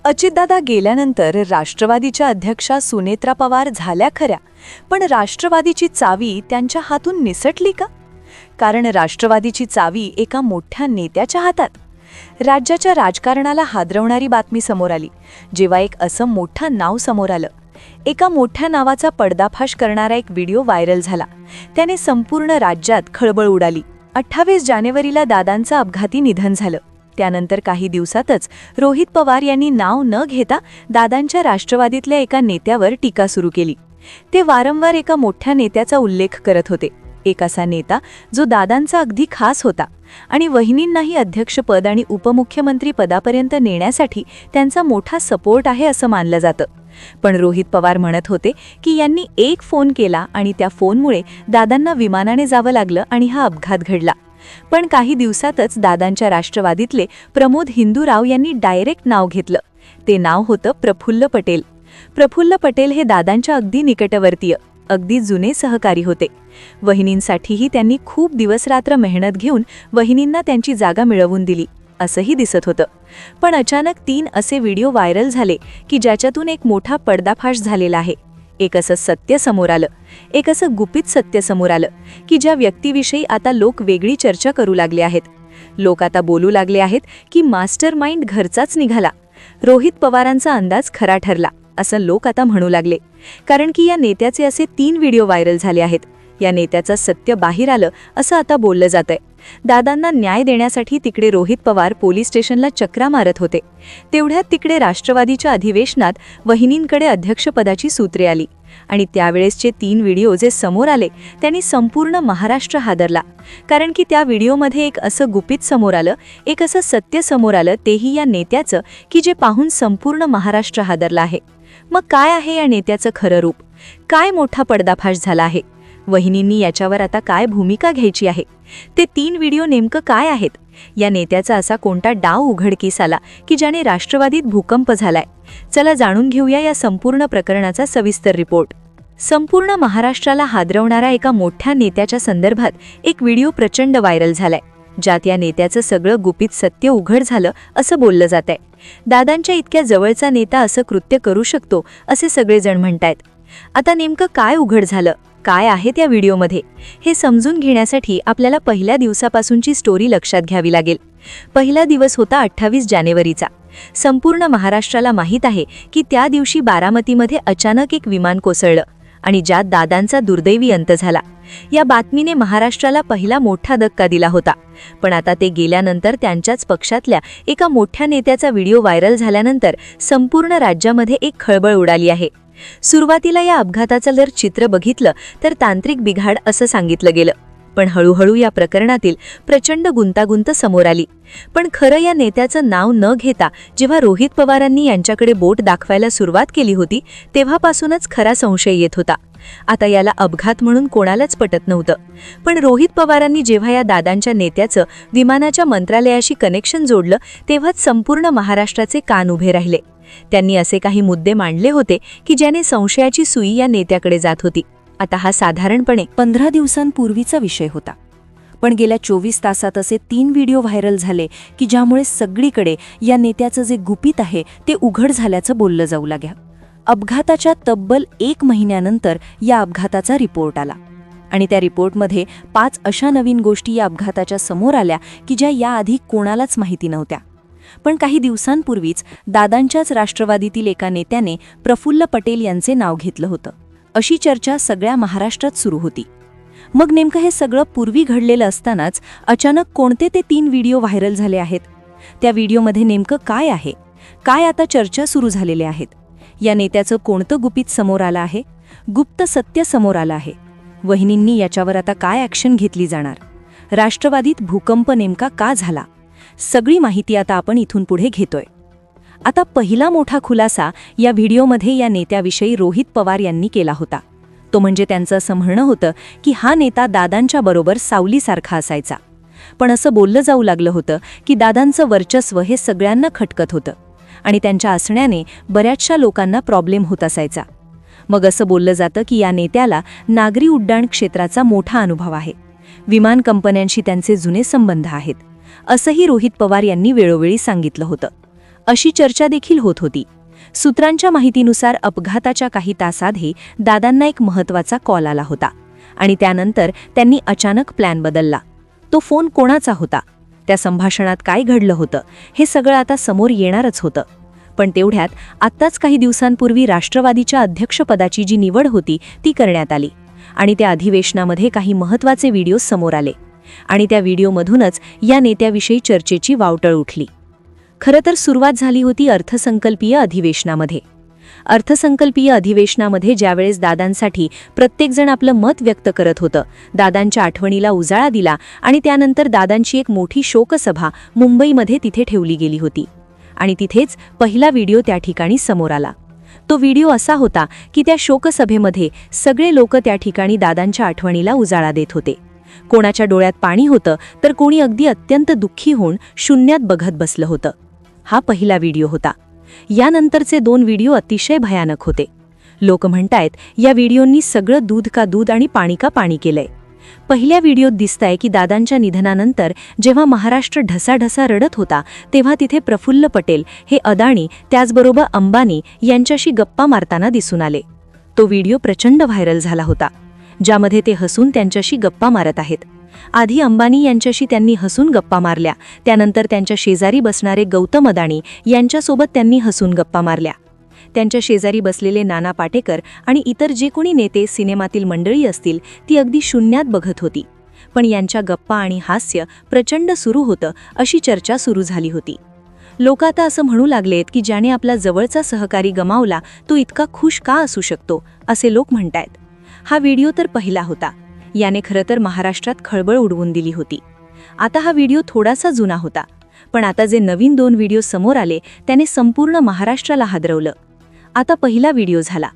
अजितदादा गेल्यानंतर राष्ट्रवादीच्या अध्यक्षा सुनेत्रा पवार झाल्या खऱ्या, पण राष्ट्रवादीची चावी त्यांच्या हातून निसटली का? कारण राष्ट्रवादीची चावी एका मोठ्या नेत्याच्या हातात. राज्याच्या राजकारणाला हादरवणारी बातमी समोर आली जेव्हा एक असं मोठं नाव समोर आलं. एका मोठ्या नावाचा पडदाफाश करणारा एक व्हिडिओ व्हायरल झाला. त्याने संपूर्ण राज्यात खळबळ उडाली. 28 जानेवारीला दादांचं अपघाती निधन झालं. त्यानंतर काही दिवसातच रोहित पवार यांनी नाव न घेता दादांच्या राष्ट्रवादीतल्या एका नेत्यावर टीका सुरू केली. ते वारंवार एका मोठ्या नेत्याचा उल्लेख करत होते, एक असा नेता जो दादांचा अगदी खास होता आणि वहिनींनाही अध्यक्षपद आणि उपमुख्यमंत्री पदापर्यंत नेण्यासाठी त्यांचा मोठा सपोर्ट आहे असं मानलं जातं. पण रोहित पवार म्हणत होते की यांनी एक फोन केला आणि त्या फोनमुळे दादांना विमानाने जावं लागलं आणि हा अपघात घडला. पण काही दिवसातच दादांच्या राष्ट्रवादीतले प्रमोद हिंदूराव यांनी डायरेक्ट नाव घेतलं. ते नाव होतं प्रफुल्ल पटेल. प्रफुल्ल पटेल हे दादांच्या अगदी निकटवर्तीय, अगदी जुने सहकारी होते. वहिनींसाठीही त्यांनी खूप दिवसरात्र मेहनत घेऊन वहिनींना त्यांची जागा मिळवून दिली असंही दिसत होतं. पण अचानक 3 असे व्हिडिओ व्हायरल झाले की ज्याच्यातून एक मोठा पडदाफाश झालेला आहे. एक असं सत्य समोर आलं, एक असं गुपित सत्य समोर आलं की ज्या व्यक्तीविषयी आता लोक वेगळी चर्चा करू लागले आहेत. लोक आता बोलू लागले आहेत की मास्टर माइंड घरचाच निघाला. रोहित पवारांचा अंदाज खरा ठरला असं लोक आता म्हणू लागले. कारण की या नेत्याचे असे 3 व्हिडिओ व्हायरल झाले आहेत. या नेत्याचं सत्य बाहेर आलं असं आता बोललं जातंय. दादांना न्याय देण्यासाठी तिकडे रोहित पवार पोलीस स्टेशनला चक्रा मारत होते. तेवढ्यात तिकडे राष्ट्रवादीच्या अधिवेशनात वहिनींकडे अध्यक्षपदाची सूत्रे आली आणि त्यावेळेसचे 3 व्हिडिओ जे समोर आले त्यांनी संपूर्ण महाराष्ट्र हादरला. कारण की त्या व्हिडिओमध्ये एक असं गुपित समोर आलं, एक असं सत्य समोर आलं, तेही या नेत्याचं की जे पाहून संपूर्ण महाराष्ट्र हादरला आहे. मग काय आहे या नेत्याचं खरं रूप? काय मोठा पडदाफाश झाला आहे? वहिनींनी याच्यावर आता काय भूमिका घ्यायची आहे? ते 3 व्हिडिओ नेमकं काय आहेत? या नेत्याचा असा कोणता डाव उघडकीस आला की ज्याने राष्ट्रवादीत भूकंप झालाय? चला जाणून घेऊया या संपूर्ण प्रकरणाचा सविस्तर रिपोर्ट. संपूर्ण महाराष्ट्राला हादरवणाऱ्या एका मोठ्या नेत्याच्या संदर्भात एक व्हिडिओ प्रचंड व्हायरल झालाय, ज्यात या नेत्याचं सगळं गुपित सत्य उघड झालं असं बोललं जातंय. दादांच्या इतक्या जवळचा नेता असं कृत्य करू शकतो असे सगळेजण म्हणतायत. आता नेमकं काय उघड झालं, काय आहे त्या व्हिडिओमध्ये, हे समजून घेण्यासाठी आपल्याला पहिल्या दिवसापासूनची स्टोरी लक्षात घ्यावी लागेल. पहिला दिवस होता 28 जानेवारीचा. संपूर्ण महाराष्ट्राला माहीत आहे की त्या दिवशी बारामतीमध्ये अचानक एक विमान कोसळलं आणि ज्यात दादांचा दुर्दैवी अंत झाला. या बातमीने महाराष्ट्राला पहिला मोठा धक्का दिला होता. पण आता ते गेल्यानंतर त्यांच्याच पक्षातल्या एका मोठ्या नेत्याचा व्हिडिओ व्हायरल झाल्यानंतर संपूर्ण राज्यामध्ये एक खळबळ उडाली आहे. सुरुवातीला या अपघाताचं जर चित्र बघितलं तर तांत्रिक बिघाड असं सांगितलं गेलं. पण हळूहळू या प्रकरणातील प्रचंड गुंतागुंत समोर आली. पण खरं या नेत्याचं नाव न घेता जेव्हा रोहित पवारांनी यांच्याकडे बोट दाखवायला सुरुवात केली होती तेव्हापासूनच खरा संशय येत होता. आता याला अपघात म्हणून कोणालाच पटत नव्हतं. पण रोहित पवारांनी जेव्हा या दादांच्या नेत्याचं विमानाच्या मंत्रालयाशी कनेक्शन जोडलं तेव्हाच संपूर्ण महाराष्ट्राचे कान उभे राहिले. त्यांनी असे काही मुद्दे मांडले होते की ज्याने संशयाची सुई या नेत्याकडे जात होती. आता हा साधारणपणे 15 दिवसांपूर्वीचा विषय होता. पण गेल्या 24 तासात असे 3 व्हिडिओ व्हायरल झाले की ज्यामुळे सगळीकडे या नेत्याचं जे गुपित आहे ते उघड झाल्याचं बोललं जाऊ लागलं. अपघाताच्या तब्बल 1 महिन्यानंतर या अपघाताचा रिपोर्ट आला आणि त्या रिपोर्टमध्ये 5 अशा नवीन गोष्टी या अपघाताच्या समोर आल्या की ज्या याआधी कोणालाच माहिती नव्हत्या. पण काही दिवसांपूर्वीच दादांच्याच राष्ट्रवादीतील एका नेत्याने प्रफुल्ल पटेल यांचे नाव घेतलं होतं. अशी चर्चा सगळ्या महाराष्ट्रात सुरू होती. मग नेमकं हे सगळं पूर्वी घडलेलं असतानाच अचानक कोणते ते 3 व्हिडिओ व्हायरल झाले आहेत? त्या व्हिडिओमध्ये नेमकं काय आहे? काय आता चर्चा सुरू झालेल्या आहेत? या नेत्याचं कोणतं गुपित समोर आलं आहे? गुप्त सत्य समोर आलं आहे? वहिनींनी याच्यावर आता काय ॲक्शन घेतली जाणार? राष्ट्रवादीत भूकंप नेमका का झाला? सगळी माहिती आता आपण इथून पुढे घेतोय. आता पहिला मोठा खुलासा या व्हिडिओमध्ये या नेत्याविषयी रोहित पवार यांनी केला होता. तो म्हणजे त्यांचं असं म्हणणं होतं की हा नेता दादांच्या बरोबर सावलीसारखा असायचा. पण असं बोललं जाऊ लागलं होतं की दादांचं वर्चस्व हे सगळ्यांना खटकत होतं आणि त्यांच्या असण्याने बऱ्याचशा लोकांना प्रॉब्लेम होत असायचा. मग असं बोललं जातं की या नेत्याला नागरी उड्डाण क्षेत्राचा मोठा अनुभव आहे. विमान कंपन्यांशी त्यांचे जुने संबंध आहेत असंही रोहित पवार यांनी वेळोवेळी सांगितलं होतं. अशी चर्चा देखील होत होती. सूत्रांच्या माहितीनुसार अपघाताच्या काही तासाआधी दादांना एक महत्त्वाचा कॉल आला होता आणि त्यानंतर त्यांनी अचानक प्लॅन बदलला. तो फोन कोणाचा होता, त्या संभाषणात काय घडलं होतं, हे सगळं आता समोर येणारच होतं. पण तेवढ्यात आत्ताच काही दिवसांपूर्वी राष्ट्रवादीच्या अध्यक्षपदाची जी निवड होती ती करण्यात आली आणि त्या अधिवेशनामध्ये काही महत्त्वाचे व्हिडिओ समोर आले आणि त्या व्हिडिओमधूनच या नेत्याविषयी चर्चेची वावटळ उठली. खरं तर सुरुवात झाली होती अर्थसंकल्पीय अधिवेशनामध्ये. अर्थसंकल्पीय अधिवेशनामध्ये ज्यावेळेस दादांसाठी प्रत्येकजण आपलं मत व्यक्त करत होतं, दादांच्या आठवणीला उजाळा दिला आणि त्यानंतर दादांची एक मोठी शोकसभा मुंबईमध्ये तिथे ठेवली गेली होती आणि तिथेच पहिला व्हिडिओ त्या ठिकाणी समोर आला. तो व्हिडिओ असा होता की त्या शोकसभेमध्ये सगळे लोक त्या ठिकाणी दादांच्या आठवणीला उजाळा देत होते. कोणाच्या डोळ्यात पाणी होतं तर कोणी अगदी अत्यंत दुःखी होऊन शून्यात बघत बसलं होतं. हा पहिला व्हिडिओ होता. यानंतरचे 2 व्हिडिओ अतिशय भयानक होते. लोक म्हणतायत या व्हिडिओंनी सगळं दूध का दूध आणि पाणी का पाणी केलंय. पहिल्या व्हिडिओत दिसतंय की दादांच्या निधनानंतर जेव्हा महाराष्ट्र ढसाढसा रडत होता तेव्हा तिथे प्रफुल्ल पटेल हे अदाणी त्याचबरोबर अंबानी यांच्याशी गप्पा मारताना दिसून आले. तो व्हिडिओ प्रचंड व्हायरल झाला होता, ज्यामध्ये ते हसून त्यांच्याशी गप्पा मारत आहेत. आधी अंबानी यांच्याशी त्यांनी हसून गप्पा मारल्या, त्यानंतर त्यांच्या शेजारी बसणारे गौतम अदाणी यांच्यासोबत त्यांनी हसून गप्पा मारल्या. त्यांच्या शेजारी बसलेले नाना पाटेकर आणि इतर जे कोणी नेते सिनेमातील मंडळी असतील ती अगदी शून्यात बघत होती. पण यांच्या गप्पा आणि हास्य प्रचंड सुरू होतं अशी चर्चा सुरू झाली होती. लोक आता असं म्हणू लागलेत की ज्याने आपला जवळचा सहकारी गमावला तो इतका खुश का असू शकतो, असे लोक म्हणतायत. हा व्हिडिओ तर पहिला होता. याने खरं तर महाराष्ट्रात खळबळ उडवून दिली होती. आता हा व्हिडिओ थोडासा जुना होता, पण आता जे नवीन 2 व्हिडिओ समोर आले त्याने संपूर्ण महाराष्ट्राला हादरवलं. आता पहिला व्हिडिओ झाला,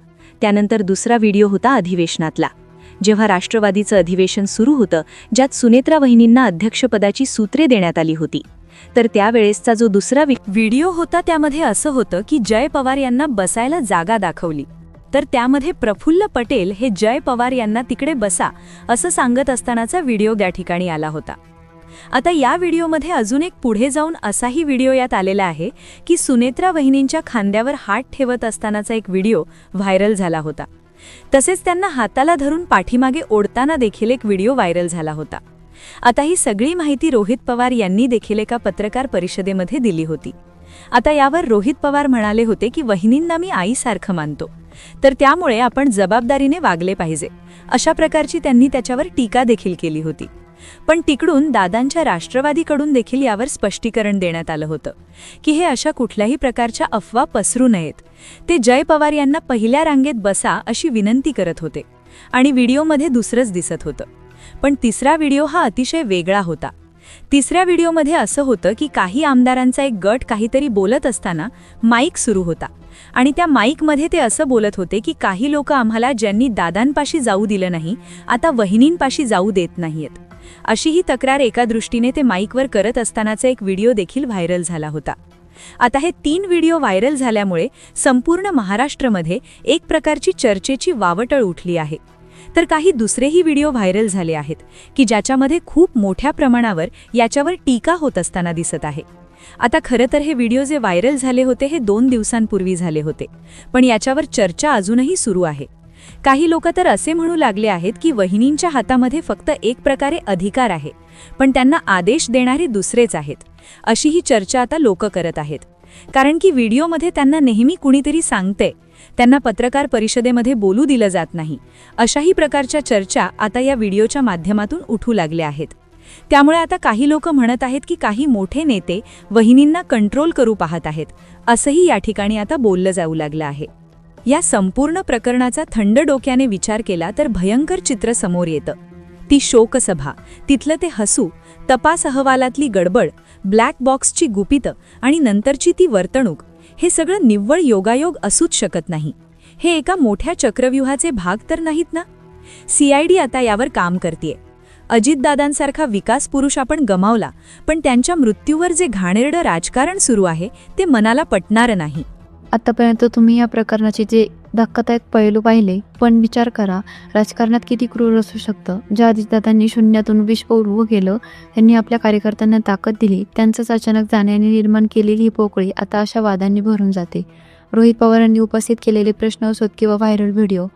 त्यानंतर दुसरा व्हिडिओ होता अधिवेशनातला, जेव्हा राष्ट्रवादीचं अधिवेशन सुरू होतं, ज्यात सुनेत्रा वहिनींना अध्यक्षपदाची सूत्रे देण्यात आली होती. तर त्यावेळेसचा जो दुसरा व्हिडिओ होता त्यामध्ये असं होतं की जय पवार यांना बसायला जागा दाखवली. तर त्यामध्ये प्रफुल्ल पटेल हे जय पवार यांना तिकडे बसा असं सांगत असतानाचा व्हिडिओ त्या ठिकाणी आला होता. आता या व्हिडिओमध्ये अजून एक पुढे जाऊन असाही व्हिडिओ यात आलेला आहे की सुनेत्रा वहिनींच्या खांद्यावर हात ठेवत असतानाचा एक व्हिडिओ व्हायरल झाला होता. तसेच त्यांना हाताला धरून पाठीमागे ओढताना देखील एक व्हिडिओ व्हायरल झाला होता. आता ही सगळी माहिती रोहित पवार यांनी देखील एका पत्रकार परिषदेमध्ये दिली होती. आता यावर रोहित पवार म्हणाले होते की वहिनींना मी आईसारखं मानतो, तर त्यामुळे आपण जबाबदारीने वागले पाहिजे, अशा प्रकारची त्यांनी त्याच्यावर टीका देखील केली होती. पण तिकडून दादांच्या राष्ट्रवादीकडून देखील यावर स्पष्टीकरण देण्यात आलं होतं की हे अशा कुठल्याही प्रकारच्या अफवा पसरू नयेत. ते जय पवार यांना पहिल्या रांगेत बसा अशी विनंती करत होते आणि व्हिडिओमध्ये दुसरंच दिसत होतं. पण तिसरा व्हिडिओ हा अतिशय वेगळा होता. तिसऱ्या व्हिडिओमध्ये असं होतं की काही आमदारांचा एक गट काहीतरी बोलत असताना माईक सुरू होता आणि त्या माईकमध्ये ते असं बोलत होते की काही लोक आम्हाला ज्यांनी दादांपाशी जाऊ दिलं नाही आता वहिनींपाशी जाऊ देत नाहीयेत, अशी ही तक्रार एका दृष्टीने ते माईकवर करत असतानाचा एक व्हिडिओ देखील व्हायरल झाला होता. आता हे 3 व्हिडिओ व्हायरल झाल्यामुळे संपूर्ण महाराष्ट्रामध्ये एक प्रकारची चर्चेची वावटळ उठली आहे. तर काही दुसरेही व्हिडिओ व्हायरल झाले आहेत की ज्याच्यामध्ये खूप मोठ्या प्रमाणावर याच्यावर टीका होत असताना दिसत आहे. आता खरं तर हे व्हिडिओ जे व्हायरल झाले होते हे 2 दिवसांपूर्वी झाले होते, पण याच्यावर चर्चा अजूनही सुरू आहे. काही लोक तर असे म्हणू लागले आहेत की वहिनींच्या हातामध्ये फक्त एक प्रकारे अधिकार आहे, पण त्यांना आदेश देणारे दुसरेच आहेत, अशी ही चर्चा आता लोक करत आहेत. कारण की व्हिडिओमध्ये त्यांना नेहमी कुणीतरी सांगते, त्यांना पत्रकार परिषदेमध्ये बोलू दिलं जात नाही, अशाही प्रकारच्या चर्चा आता या व्हिडिओच्या माध्यमातून उठू लागल्या आहेत. त्यामुळे आता काही लोक म्हणत आहेत की काही मोठे नेते वहिनींना कंट्रोल करू पाहत आहेत, असंही या ठिकाणी आता बोललं जाऊ लागलं आहे. या संपूर्ण प्रकरणाचा थंड डोक्याने विचार केला तर भयंकर चित्र समोर येतं. ती शोकसभा, तिथलं ते हसू, तपास अहवालातली गडबड, ब्लॅक बॉक्सची गुपितं आणि नंतरची ती वर्तणूक, हे सगळं निव्वळ योगायोग असूच शकत नाही. हे एका मोठ्या चक्रव्यूहाचे भाग तर नाहीत ना? CID आता यावर काम करतेय. अजितदादांसारखा विकास पुरुष आपण गमावला, पण त्यांच्या मृत्यूवर जे घाणेरडं राजकारण सुरू आहे ते मनाला पटणारं नाही. आतापर्यंत तुम्ही या प्रकरणाचे जे धक्कादायक पैलू पाहिले, पण विचार करा राजकारणात किती क्रूर असू शकतं. ज्या अजितदादांनी शून्यातून विष उभं केलं, त्यांनी आपल्या कार्यकर्त्यांना ताकद दिली, त्यांचंच अचानक जाण्याने निर्माण केलेली ही पोकळी आता अशा वादांनी भरून जाते. रोहित पवारांनी उपस्थित केलेले प्रश्न असोत किंवा व्हायरल व्हिडिओ,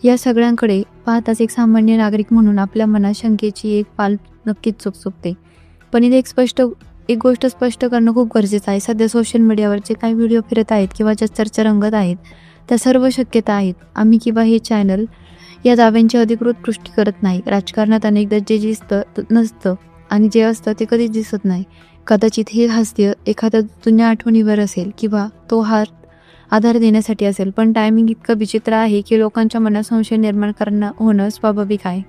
या सगळ्यांकडे पाहताच एक सामान्य नागरिक म्हणून आपल्या मनात शंकेची एक पाल नक्कीच चुकचुकते. पण इथे एक गोष्ट स्पष्ट करणं खूप गरजेचं आहे. सध्या सोशल मीडियावर जे काही व्हिडिओ फिरत आहेत किंवा ज्या चर्चा रंगत आहेत, त्या सर्व शक्यता आहेत. आम्ही किंवा हे चॅनल या दाव्यांची अधिकृत पुष्टी करत नाही. राजकारणात अनेकदा जे दिसतं नसतं आणि जे असतं ते कधीच दिसत नाही. कदाचित हे हास्य एखाद्या जुन्या आठवणीवर असेल किंवा तो आधार देण्यासाठी असेल, पण टायमिंग इतकं विचित्र आहे की लोकांच्या मनात संशय निर्माण होणं स्वाभाविक आहे.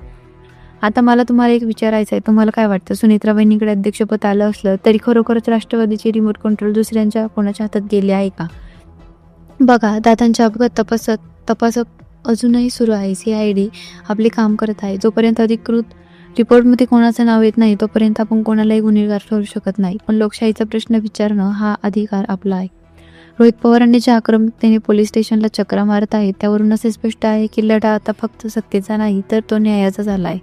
आता मला तुम्हाला एक विचारायचं आहे, तुम्हाला काय वाटतं, सुनेत्राबाईंकडे अध्यक्षपद आलं असलं तरी खरोखरच राष्ट्रवादीची रिमोट कंट्रोल दुसऱ्यांच्या कोणाच्या हातात गेले आहे का? बघा, दादांच्या अपघात तपास अजूनही सुरू आहे. CID आपले काम करत आहे. जोपर्यंत अधिकृत रिपोर्टमध्ये कोणाचं नाव येत नाही तोपर्यंत आपण कोणालाही गुन्हेगार ठरवू शकत नाही. पण लोकशाहीचा प्रश्न विचारणं हा अधिकार आपला आहे. रोहित पवारांनी ज्या आक्रमकतेने पोलीस स्टेशनला चकरा मारत आहेत त्यावरून असे स्पष्ट आहे की लढा आता फक्त सत्तेचा नाही तर तो न्यायाचा झाला आहे.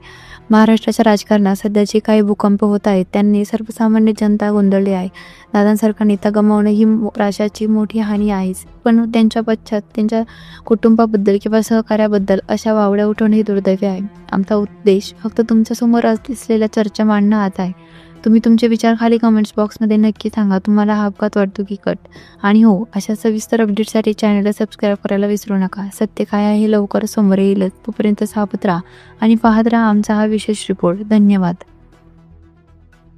महाराष्ट्राच्या राजकारणात सध्या जे काही भूकंप होत आहेत त्यांनी सर्वसामान्य जनता गोंधळली आहे. दादांसारखा नेता गमावणं ही राष्ट्राची मोठी हानी आहेच, पण त्यांच्या पश्चात त्यांच्या कुटुंबाबद्दल किंवा सहकार्याबद्दल अशा वावड्या उठवणं हे दुर्दैवी आहे. आमचा उद्देश फक्त तुमच्यासमोर असलेल्या चर्चा मांडणं आता आहे. तुम्ही तुमचे विचार खाली कमेंट्स बॉक्समध्ये नक्की सांगा. तुम्हाला हा अपघात वाटतो की कट? आणि हो, अशा सविस्तर अपडेटसाठी चॅनलला सबस्क्राईब करायला विसरू नका. सत्य काय आहे हे लवकरच समोर येईलच. तोपर्यंत सावध राहा आणि पाहत राहा आमचा हा विशेष रिपोर्ट. धन्यवाद.